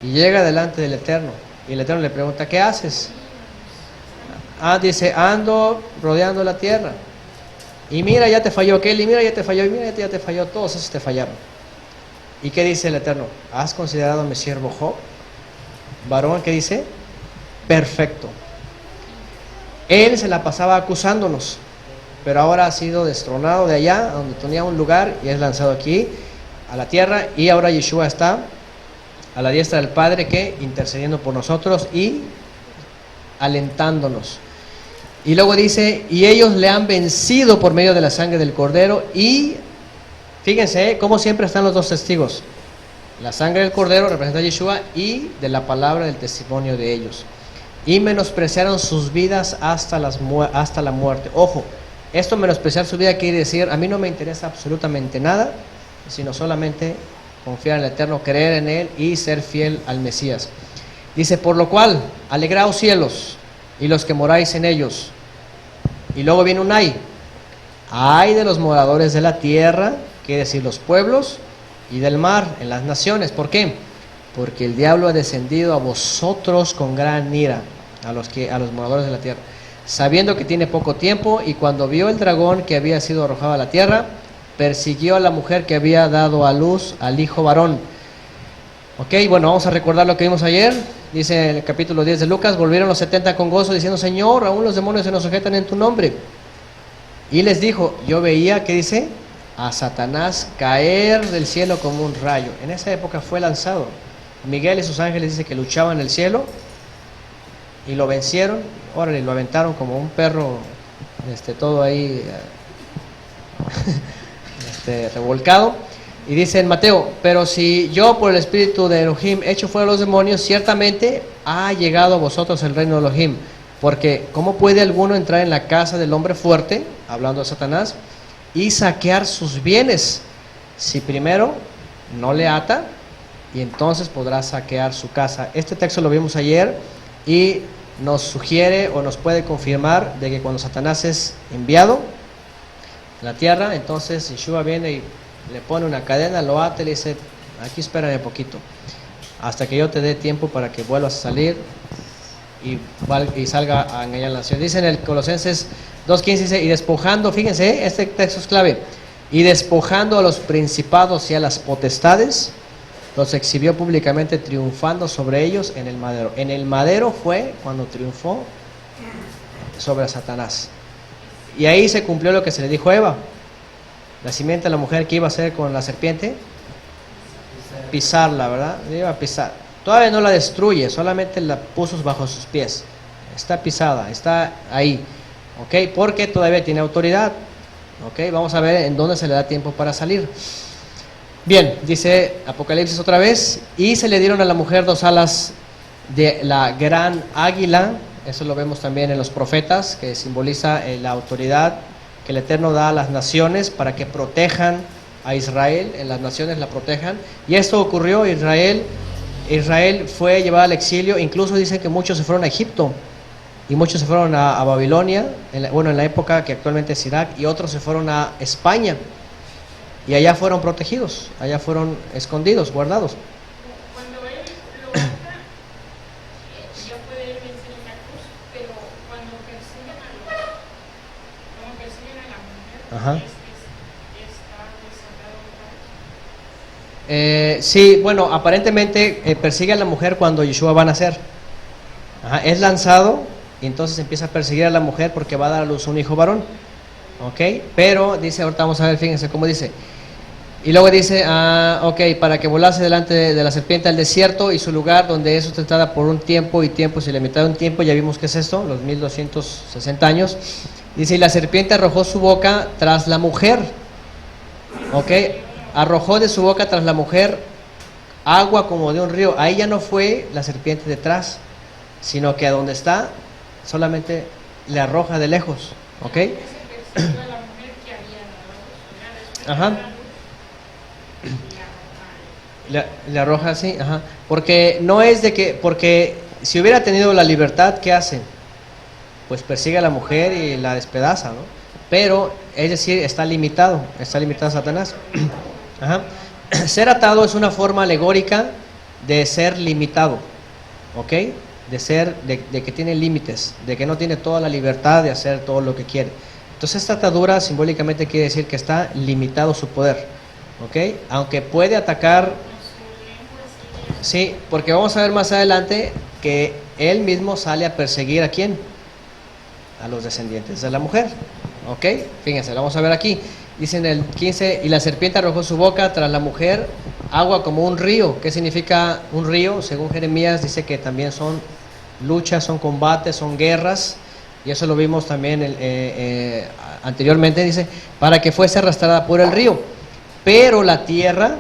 Y llega delante del Eterno. Y el Eterno le pregunta, ¿qué haces? Dice, ando rodeando la tierra. Y mira, ya te falló aquel, y mira, ya te falló, y mira, ya te falló, todos esos te fallaron. ¿Y qué dice el Eterno? ¿Has considerado a mi siervo Job? Varón, ¿qué dice? Perfecto. Él se la pasaba acusándonos, pero ahora ha sido destronado de allá, donde tenía un lugar, y es lanzado aquí, a la tierra, y ahora Yeshua está a la diestra del Padre, que intercediendo por nosotros y alentándonos. Y luego dice, y ellos le han vencido por medio de la sangre del Cordero. Y fíjense, como siempre están los dos testigos. La sangre del Cordero representa a Yeshua y de la palabra del testimonio de ellos. Y menospreciaron sus vidas hasta la muerte. Ojo, esto menospreciar su vida quiere decir, a mí no me interesa absolutamente nada, sino solamente confiar en el Eterno, creer en Él y ser fiel al Mesías. Dice, por lo cual, alegraos cielos y los que moráis en ellos. Y luego viene un ay de los moradores de la tierra, quiere decir los pueblos, y del mar, en las naciones. ¿Por qué? Porque el diablo ha descendido a vosotros con gran ira, a los moradores de la tierra, sabiendo que tiene poco tiempo, y cuando vio el dragón que había sido arrojado a la tierra, persiguió a la mujer que había dado a luz al hijo varón. Ok, bueno, vamos a recordar lo que vimos ayer. Dice en el capítulo 10 de Lucas, volvieron los 70 con gozo, diciendo, Señor, aún los demonios se nos sujetan en tu nombre. Y les dijo, yo veía, ¿qué dice? A Satanás caer del cielo como un rayo. En esa época fue lanzado. Miguel y sus ángeles dice que luchaban en el cielo y lo vencieron. Órale, lo aventaron como un perro, todo ahí revolcado. Y dice en Mateo, pero si yo por el espíritu de Elohim echo fuera los demonios, ciertamente ha llegado a vosotros el reino de Elohim. Porque ¿cómo puede alguno entrar en la casa del hombre fuerte, hablando de Satanás, y saquear sus bienes, si primero no le ata, y entonces podrá saquear su casa? Este texto lo vimos ayer y nos sugiere o nos puede confirmar de que cuando Satanás es enviado a la tierra, entonces Yeshua viene y le pone una cadena, lo ata y le dice, aquí espérame poquito, hasta que yo te dé tiempo para que vuelvas a salir y salga a engañar a la nación. Dice en el Colosenses 2.15, dice, y despojando, fíjense, este texto es clave, y despojando a los principados y a las potestades, los exhibió públicamente, triunfando sobre ellos en el madero. En el madero fue cuando triunfó sobre Satanás. Y ahí se cumplió lo que se le dijo a Eva. La simiente de la mujer, que iba a hacer con la serpiente, pisarla, ¿verdad? Le iba a pisar. Todavía no la destruye, solamente la puso bajo sus pies. Está pisada, está ahí, ¿ok? Porque todavía tiene autoridad, ¿ok? Vamos a ver en dónde se le da tiempo para salir. Bien, dice Apocalipsis otra vez, y se le dieron a la mujer 2 alas de la gran águila. Eso lo vemos también en los profetas, que simboliza la autoridad que el Eterno da a las naciones para que protejan a Israel, en las naciones la protejan. Y esto ocurrió, Israel fue llevado al exilio, incluso dicen que muchos se fueron a Egipto, y muchos se fueron a Babilonia, en la época que actualmente es Irak, y otros se fueron a España, y allá fueron protegidos, allá fueron escondidos, guardados. Cuando él lo mata, ya puede vencer en la cruz, pero cuando persiguen a la mujer, Ajá. está desatado otra vez. Sí, bueno, aparentemente persigue a la mujer cuando Yeshua va a nacer. Ajá, es lanzado y entonces empieza a perseguir a la mujer porque va a dar a luz un hijo varón. Ok, pero dice, ahorita vamos a ver, fíjense cómo dice. Y luego dice, para que volase delante de la serpiente al desierto y su lugar donde es sustentada por un tiempo y tiempos y la mitad de un tiempo. Ya vimos que es esto, los 1260 años. Dice, y la serpiente arrojó su boca tras la mujer. Ok, arrojó de su boca tras la mujer agua como de un río. Ahí ya no fue la serpiente detrás, sino que a donde está solamente le arroja de lejos. Ok. Se persiguió a la mujer que había dado. Ajá. Le arroja así, ajá. Porque no es de que, porque si hubiera tenido la libertad, ¿qué hace? Pues persigue a la mujer y la despedaza, ¿no? Pero, es decir, está limitado a Satanás. Ajá. Ser atado es una forma alegórica de ser limitado, ¿ok? De que tiene límites, de que no tiene toda la libertad de hacer todo lo que quiere. Entonces esta atadura simbólicamente quiere decir que está limitado su poder, ¿ok? Aunque puede atacar, sí, porque vamos a ver más adelante que él mismo sale a perseguir ¿a quién? A los descendientes de la mujer, ¿ok? Fíjense, lo vamos a ver aquí. Dice en el 15, y la serpiente arrojó su boca tras la mujer, agua como un río. ¿Qué significa un río? Según Jeremías dice que también son luchas, son combates, son guerras, y eso lo vimos también anteriormente, dice, para que fuese arrastrada por el río. Pero la tierra,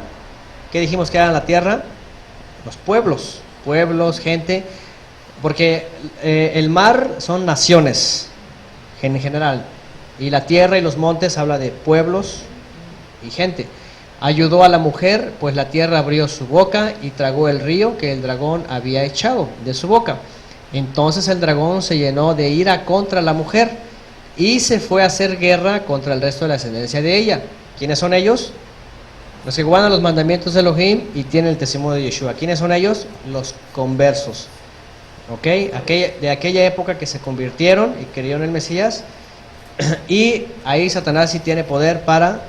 ¿qué dijimos que era la tierra? Los pueblos, gente, porque el mar son naciones en general, y la tierra y los montes habla de pueblos y gente. Ayudó a la mujer, pues la tierra abrió su boca y tragó el río que el dragón había echado de su boca. Entonces el dragón se llenó de ira contra la mujer y se fue a hacer guerra contra el resto de la descendencia de ella. ¿Quiénes son ellos? Los que guardan los mandamientos de Elohim y tienen el testimonio de Yeshua. ¿Quiénes son ellos? Los conversos, ¿ok? De aquella época que se convirtieron y creyeron en el Mesías. Y ahí Satanás sí tiene poder para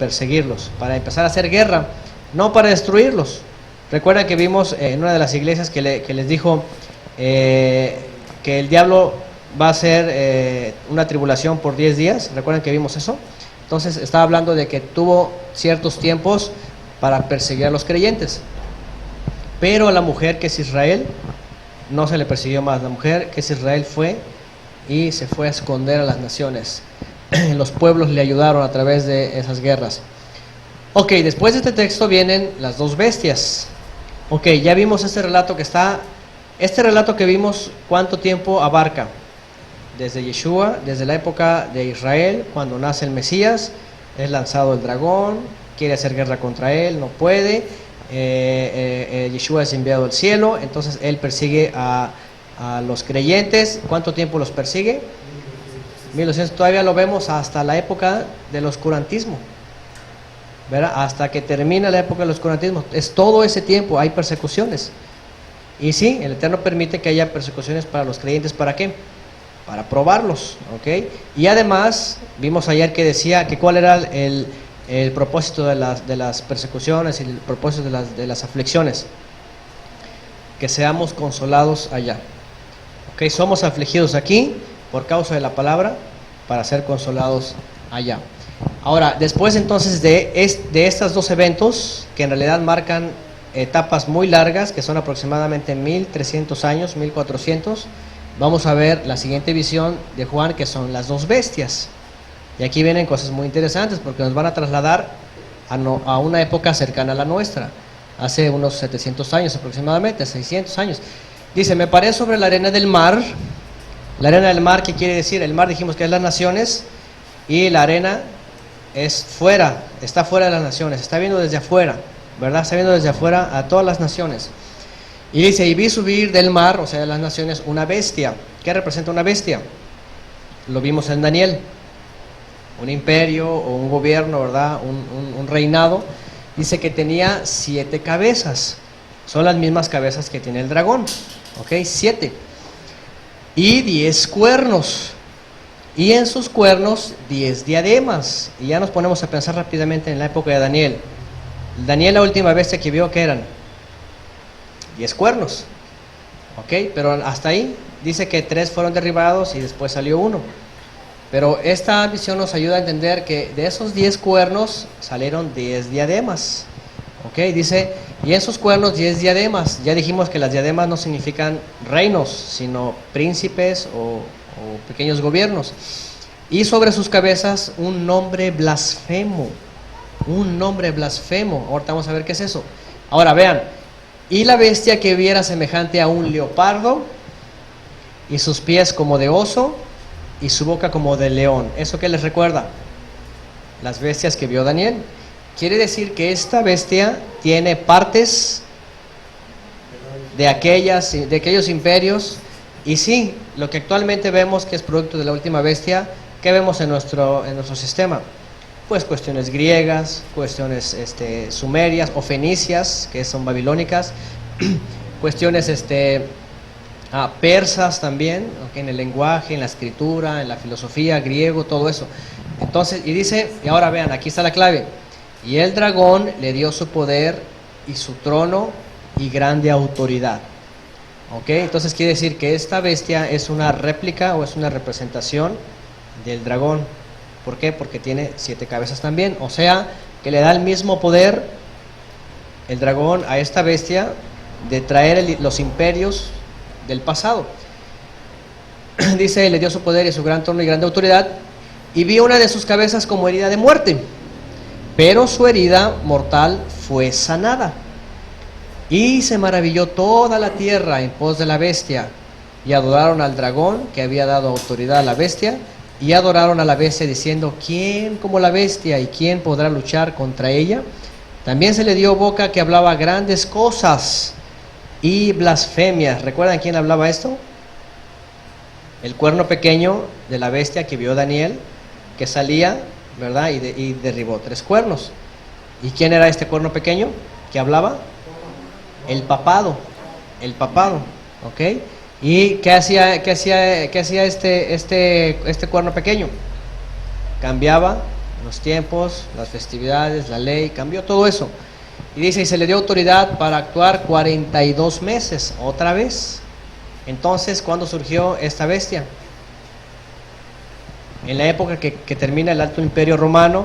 perseguirlos, para empezar a hacer guerra, no para destruirlos. Recuerdan que vimos en una de las iglesias que les dijo que el diablo va a hacer una tribulación por 10 días. ¿Recuerdan que vimos eso? Entonces estaba hablando de que tuvo ciertos tiempos para perseguir a los creyentes, pero a la mujer que es Israel no se le persiguió más. La mujer que es Israel fue y se fue a esconder a las naciones. Los pueblos le ayudaron a través de esas guerras. Ok, después de este texto vienen las dos bestias. Ok, ya vimos este relato que está. Este relato que vimos, ¿cuánto tiempo abarca? Desde Yeshua, desde la época de Israel, cuando nace el Mesías, es lanzado el dragón, quiere hacer guerra contra él, no puede. Yeshua es enviado al cielo, entonces él persigue a los creyentes. ¿Cuánto tiempo los persigue? 1200. Todavía lo vemos hasta la época del oscurantismo, ¿verdad? Hasta que termina la época del oscurantismo. Es todo ese tiempo, hay persecuciones. Y sí, el Eterno permite que haya persecuciones para los creyentes. ¿Para qué? Para probarlos, ¿ok? Y además, vimos ayer que decía que cuál era el propósito de las persecuciones y el propósito de las aflicciones. Que seamos consolados allá. ¿Ok? Somos afligidos aquí por causa de la palabra para ser consolados allá. Ahora, después entonces de estos dos eventos, que en realidad marcan etapas muy largas, que son aproximadamente 1300 años, 1400, vamos a ver la siguiente visión de Juan, que son las dos bestias. Y aquí vienen cosas muy interesantes, porque nos van a trasladar a una época cercana a la nuestra, hace unos 700 años aproximadamente, 600 años. Dice, me paré sobre la arena del mar. La arena del mar, ¿qué quiere decir? El mar dijimos que es las naciones, y la arena es fuera, está fuera de las naciones, está viendo desde afuera, ¿verdad? Está viendo desde afuera a todas las naciones. Y dice, y vi subir del mar, o sea, de las naciones, una bestia. ¿Qué representa una bestia? Lo vimos en Daniel. Un imperio o un gobierno, ¿verdad? Un reinado. Dice que tenía 7 cabezas. Son las mismas cabezas que tiene el dragón, ¿ok? 7. Y 10 cuernos. Y en sus cuernos 10 diademas. Y ya nos ponemos a pensar rápidamente en la época de Daniel. Daniel, la última bestia que vio, ¿qué eran? 10 cuernos, ¿ok? Pero hasta ahí dice que 3 fueron derribados y después salió uno. Pero esta visión nos ayuda a entender que de esos 10 cuernos salieron 10 diademas, ¿ok? Dice, y en sus cuernos 10 diademas. Ya dijimos que las diademas no significan reinos, sino príncipes o pequeños gobiernos. Y sobre sus cabezas un nombre blasfemo. Un nombre blasfemo. Ahorita vamos a ver qué es eso. Ahora vean. Y la bestia que viera semejante a un leopardo, y sus pies como de oso, y su boca como de león. ¿Eso qué les recuerda? Las bestias que vio Daniel. Quiere decir que esta bestia tiene partes de aquellos imperios. Y sí, lo que actualmente vemos que es producto de la última bestia, ¿qué vemos en nuestro sistema? Pues cuestiones griegas, cuestiones sumerias o fenicias, que son babilónicas, cuestiones persas también, ¿ok? En el lenguaje, en la escritura, en la filosofía, griego, todo eso. Entonces, y dice, y ahora vean, aquí está la clave, y el dragón le dio su poder y su trono y grande autoridad. ¿Ok? Entonces quiere decir que esta bestia es una réplica o es una representación del dragón. ¿Por qué? Porque tiene 7 cabezas también, o sea, que le da el mismo poder el dragón a esta bestia de traer los imperios del pasado. Dice, le dio su poder y su gran trono y grande autoridad, y vi una de sus cabezas como herida de muerte, pero su herida mortal fue sanada. Y se maravilló toda la tierra en pos de la bestia, y adoraron al dragón que había dado autoridad a la bestia, y adoraron a la bestia diciendo, ¿quién como la bestia y quién podrá luchar contra ella? También se le dio boca que hablaba grandes cosas y blasfemias. ¿Recuerdan quién hablaba esto? El cuerno pequeño de la bestia que vio Daniel, que salía, ¿verdad? Y derribó 3 cuernos. ¿Y quién era este cuerno pequeño que hablaba? El papado, ¿ok? ¿Y qué hacía este cuerno pequeño? Cambiaba los tiempos, las festividades, la ley, cambió todo eso. Y dice, y se le dio autoridad para actuar 42 meses, otra vez. Entonces, ¿cuándo surgió esta bestia? En la época que termina el Alto Imperio Romano,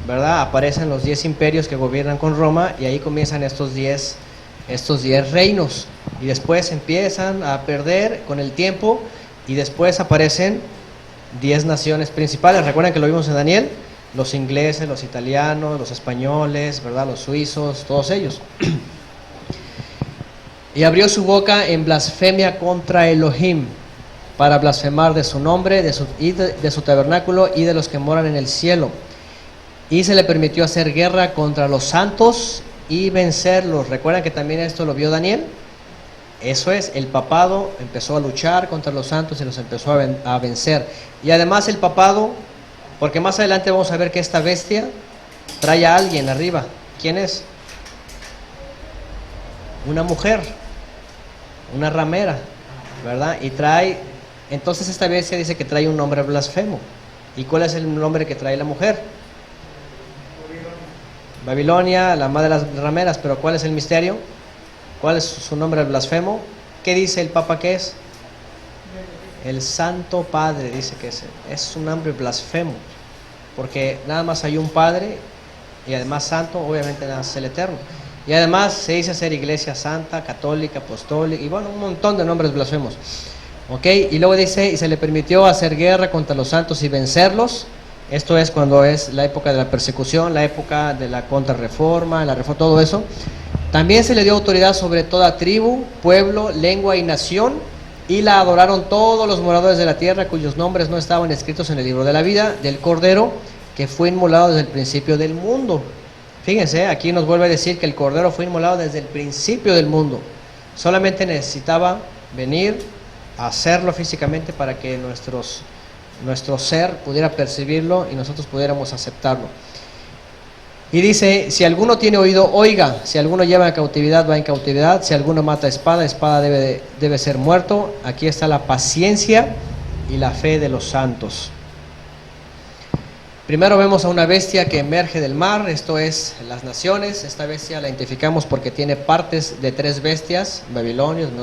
¿verdad? Aparecen los 10 imperios que gobiernan con Roma, y ahí comienzan estos 10 reinos, y después empiezan a perder con el tiempo, y después aparecen 10 naciones principales. Recuerden que lo vimos en Daniel, los ingleses, los italianos, los españoles, ¿verdad? Los suizos, todos ellos. Y abrió su boca en blasfemia contra Elohim, para blasfemar de su nombre, de su tabernáculo y de los que moran en el cielo. Y se le permitió hacer guerra contra los santos y vencerlos. ¿Recuerdan que también esto lo vio Daniel? Eso es, el papado empezó a luchar contra los santos y los empezó a vencer. Y además el papado, porque más adelante vamos a ver que esta bestia trae a alguien arriba. ¿Quién es? Una mujer, una ramera, ¿verdad? Y trae, entonces esta bestia dice que trae un nombre blasfemo. ¿Y cuál es el nombre que trae la mujer? Babilonia, la madre de las rameras. Pero ¿cuál es el misterio? ¿Cuál es su nombre blasfemo? ¿Qué dice el Papa que es? El Santo Padre, dice que es un nombre blasfemo, porque nada más hay un Padre, y además Santo, obviamente nada más es el Eterno. Y además se dice ser Iglesia Santa, Católica, Apostólica, y bueno, un montón de nombres blasfemos. ¿Ok? Y luego dice, y se le permitió hacer guerra contra los santos y vencerlos. Esto es cuando es la época de la persecución, la época de la contrarreforma, la reforma, todo eso. También se le dio autoridad sobre toda tribu, pueblo, lengua y nación, y la adoraron todos los moradores de la tierra cuyos nombres no estaban escritos en el libro de la vida del Cordero, que fue inmolado desde el principio del mundo. Fíjense, aquí nos vuelve a decir que el Cordero fue inmolado desde el principio del mundo. Solamente necesitaba venir a hacerlo físicamente para que nuestro ser pudiera percibirlo y nosotros pudiéramos aceptarlo. Y dice, si alguno tiene oído, oiga. Si alguno lleva en cautividad, va en cautividad. Si alguno mata espada, espada debe ser muerto. Aquí está la paciencia y la fe de los santos. Primero vemos a una bestia que emerge del mar, esto es las naciones. Esta bestia la identificamos porque tiene partes de 3 bestias, babilonios,